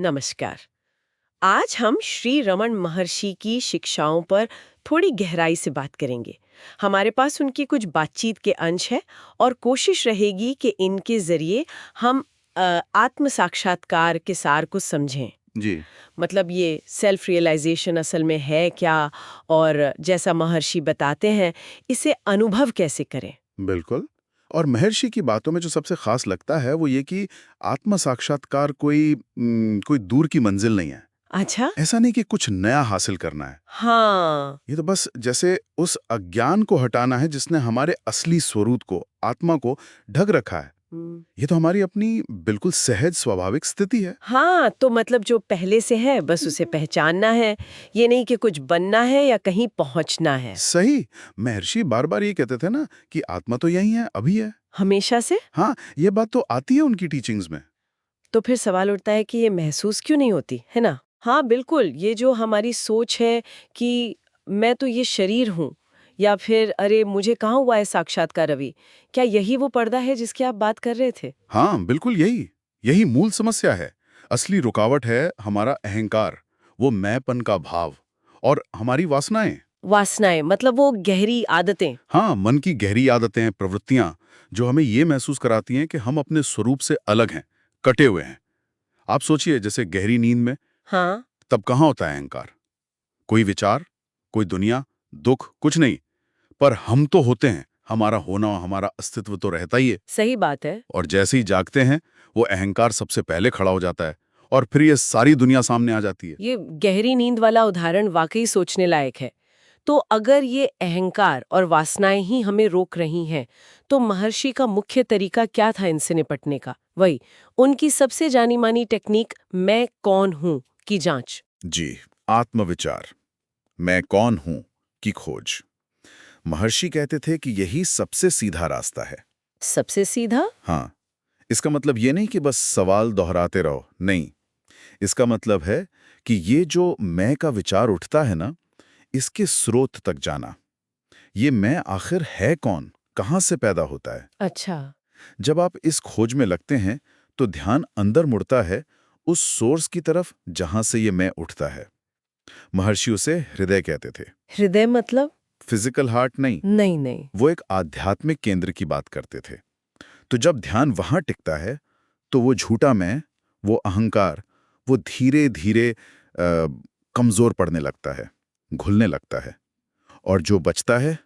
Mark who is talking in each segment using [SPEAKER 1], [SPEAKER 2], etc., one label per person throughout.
[SPEAKER 1] नमस्कार। आज हम श्री रमन महर्षि की शिक्षाओं पर थोड़ी गहराई से बात करेंगे। हमारे पास उनकी कुछ बातचीत के अंश है और कोशिश रहेगी कि इनके जरिए हम आत्म साक्षात्कार के सार को समझें।
[SPEAKER 2] जी।
[SPEAKER 1] मतलब ये सेल्फ रियलाइजेशन असल में है क्या, और जैसा महर्षि बताते हैं इसे अनुभव कैसे करें।
[SPEAKER 2] बिल्कुल। और महर्षि की बातों में जो सबसे खास लगता है वो ये कि आत्म साक्षात्कार कोई दूर की मंजिल नहीं है।
[SPEAKER 1] अच्छा।
[SPEAKER 2] ऐसा नहीं कि कुछ नया हासिल करना है।
[SPEAKER 1] हाँ।
[SPEAKER 2] ये तो बस जैसे उस अज्ञान को हटाना है जिसने हमारे असली स्वरूप को, आत्मा को ढक रखा है।
[SPEAKER 1] हम्म।
[SPEAKER 2] ये तो हमारी अपनी बिल्कुल सहज स्वाभाविक स्थिति है।
[SPEAKER 1] हाँ, तो मतलब जो पहले से है बस उसे पहचानना है। ये नहीं कि कुछ बनना है या कहीं पहुंचना है।
[SPEAKER 2] सही। महर्षि बार बार ये कहते थे ना कि आत्मा तो यही है, अभी है।
[SPEAKER 1] हमेशा से।
[SPEAKER 2] हाँ, ये बात तो आती है उनकी टीचिंग्स में।
[SPEAKER 1] तो फिर सवाल उठता है कि ये महसूस क्यों नहीं होती, है ना? हाँ बिल्कुल, ये जो हमारी सोच है कि मैं तो ये शरीर हूँ, या फिर अरे मुझे कहाँ हुआ है साक्षात्कार अभी, क्या यही वो पर्दा है जिसकी आप बात कर रहे थे?
[SPEAKER 2] हाँ, बिल्कुल यही। यही मूल समस्या है। असली रुकावट है हमारा अहंकार, वो मैंपन का भाव और हमारी वासनाएं।
[SPEAKER 1] वासनाएं मतलब वो गहरी आदतें।
[SPEAKER 2] हाँ, मन की गहरी आदतें, प्रवृत्तियां जो हमें ये महसूस कराती हैं कि हम अपने स्वरूप से अलग हैं, कटे हुए हैं। आप सोचिए जैसे गहरी नींद में,
[SPEAKER 1] हाँ।
[SPEAKER 2] तब कहाँ होता है अहंकार? कोई विचार, कोई दुनिया, दुख, कुछ नहीं। पर हम तो होते हैं, हमारा होना, हमारा अस्तित्व तो रहता ही है।
[SPEAKER 1] सही बात है।
[SPEAKER 2] और जैसे ही जागते हैं, वो अहंकार सबसे पहले खड़ा हो जाता है और फिर ये सारी दुनिया सामने आ जाती है।
[SPEAKER 1] ये गहरी नींद वाला उदाहरण वाकई सोचने लायक है। तो अगर ये अहंकार और वासनाएं ही हमें रोक रही हैं, तो महर्षि का मुख्य तरीका क्या था इनसे निपटने का? वही उनकी सबसे जानी मानी टेक्निक मैं कौन हूं की जांच।
[SPEAKER 2] जी, आत्मविचार, मैं कौन हूं की खोज। महर्षि कहते थे कि यही सबसे सीधा रास्ता है।
[SPEAKER 1] सबसे सीधा?
[SPEAKER 2] हाँ, इसका मतलब ये नहीं कि बस सवाल दोहराते रहो, नहीं। इसका मतलब है कि ये जो मैं का विचार उठता है ना, इसके स्रोत तक जाना। ये मैं आखिर है कौन, कहाँ से पैदा होता है।
[SPEAKER 1] अच्छा।
[SPEAKER 2] जब आप इस खोज में लगते हैं तो ध्यान अंदर मुड़ता है, उस सोर्स की तरफ जहां से ये मैं उठता है। महर्षि उसे हृदय कहते थे।
[SPEAKER 1] हृदय मतलब?
[SPEAKER 2] फिजिकल हार्ट नहीं,
[SPEAKER 1] नहीं नहीं।
[SPEAKER 2] वो एक आध्यात्मिक केंद्र की बात करते थे। तो जब ध्यान वहां टिकता है तो वो झूठा मैं, वो अहंकार, वो धीरे धीरे कमजोर पड़ने लगता है, घुलने लगता है। और जो बचता है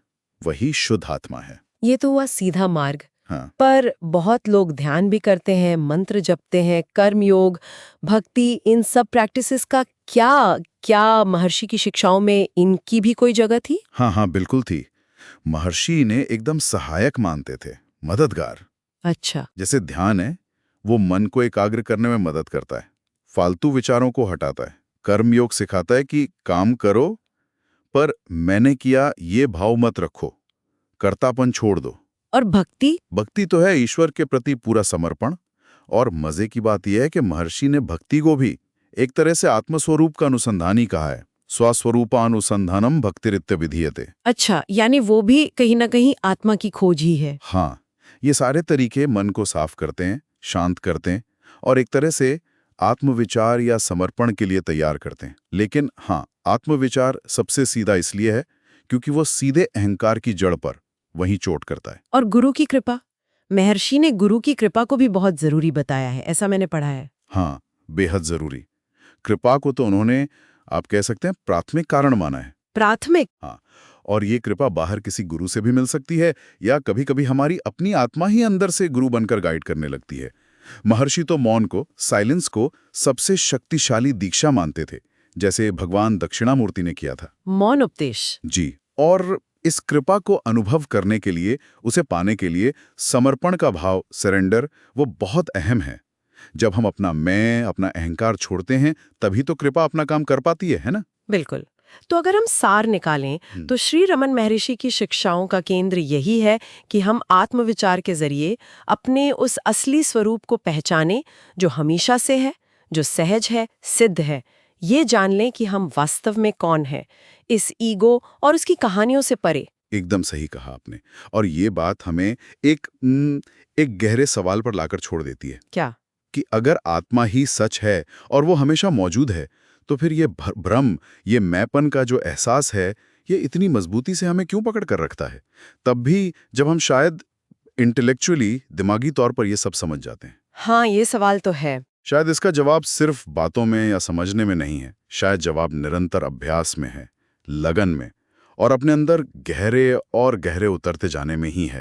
[SPEAKER 2] वही शुद्ध आत्मा है।
[SPEAKER 1] ये तो हुआ सीधा मार्ग।
[SPEAKER 2] हाँ।
[SPEAKER 1] पर बहुत लोग ध्यान भी करते हैं, मंत्र जपते हैं, कर्म योग, भक्ति, इन सब प्रैक्टिसेस का क्या क्या महर्षि की शिक्षाओं में इनकी भी कोई जगह थी?
[SPEAKER 2] हाँ हाँ, बिल्कुल थी। महर्षि इन्हें एकदम सहायक मानते थे, मददगार।
[SPEAKER 1] अच्छा।
[SPEAKER 2] जैसे ध्यान है, वो मन को एकाग्र करने में मदद करता है, फालतू विचारों को हटाता है। कर्म योग सिखाता है कि काम करो, पर मैंने किया ये भाव मत रखो, कर्तापन छोड़ दो।
[SPEAKER 1] और भक्ति?
[SPEAKER 2] भक्ति तो है ईश्वर के प्रति पूरा समर्पण। और मजे की बात यह है कि महर्षि ने भक्ति को भी एक तरह से आत्मस्वरूप का अनुसंधान ही कहा है। स्वस्वरूपानुसंधानम भक्तिरित्य विधीयते।
[SPEAKER 1] अच्छा, यानी वो भी कहीं ना कहीं आत्मा की खोज ही है।
[SPEAKER 2] हाँ, ये सारे तरीके मन को साफ करते हैं, शांत करते हैं और एक तरह से आत्मविचार या समर्पण के लिए तैयार करते हैं। लेकिन हाँ, आत्मविचार सबसे सीधा इसलिए है क्योंकि वो सीधे अहंकार की जड़ पर वहीं चोट करता है।
[SPEAKER 1] और गुरु की कृपा? महर्षि ने गुरु की कृपा को भी बहुत जरूरी बताया है, ऐसा मैंने पढ़ा है।
[SPEAKER 2] हाँ, बेहद जरूरी। कृपा को तो उन्होंने, आप कह सकते हैं, प्राथमिक कारण माना है।
[SPEAKER 1] प्राथमिक?
[SPEAKER 2] हाँ, और ये कृपा बाहर किसी गुरु से भी मिल सकती है या कभी-कभी हमारी अपनी आत्मा ही अंदर से गुरु बनकर गाइड करने लगती है। महर्षि तो मौन को, साइलेंस को सबसे शक्तिशाली दीक्षा मानते थे, जैसे भगवान दक्षिणामूर्ति ने किया था।
[SPEAKER 1] मौन उपदेश?
[SPEAKER 2] जी। और इस कृपा को अनुभव करने के लिए, उसे पाने के लिए समर्पण का भाव, सरेंडर, वो बहुत अहम है। जब हम अपना मैं, अपना अहंकार छोड़ते हैं, तभी तो कृपा अपना काम कर पाती है ना?
[SPEAKER 1] बिल्कुल। तो अगर हम सार निकालें, तो श्री रमन महर्षि की शिक्षाओं का केंद्र यही है कि हम आत्मविचार के जरिए अपने उस असली स्वरूप को पहचानें जो हमेशा से है, जो सहज है, सिद्ध है। ये जान लें कि हम वास्तव में कौन हैं, इस ईगो और उसकी कहानियों से परे।
[SPEAKER 2] एकदम सही कहा आपने। और ये बात हमें एक गहरे सवाल पर लाकर छोड़ देती है।
[SPEAKER 1] क्या?
[SPEAKER 2] कि अगर आत्मा ही सच है और वो हमेशा मौजूद है, तो फिर ये भ्रम, ये मैंपन का जो एहसास है, ये इतनी मजबूती से हमें क्यों पकड़ कर रखता है? तब भी जब हम शायद इंटेलेक्चुअली, दिमागी तौर पर ये सब समझ जाते हैं।
[SPEAKER 1] हाँ, ये सवाल तो है।
[SPEAKER 2] शायद इसका जवाब सिर्फ बातों में या समझने में नहीं है। शायद जवाब निरंतर अभ्यास में है, लगन में, और अपने अंदर गहरे और गहरे उतरते जाने में ही है।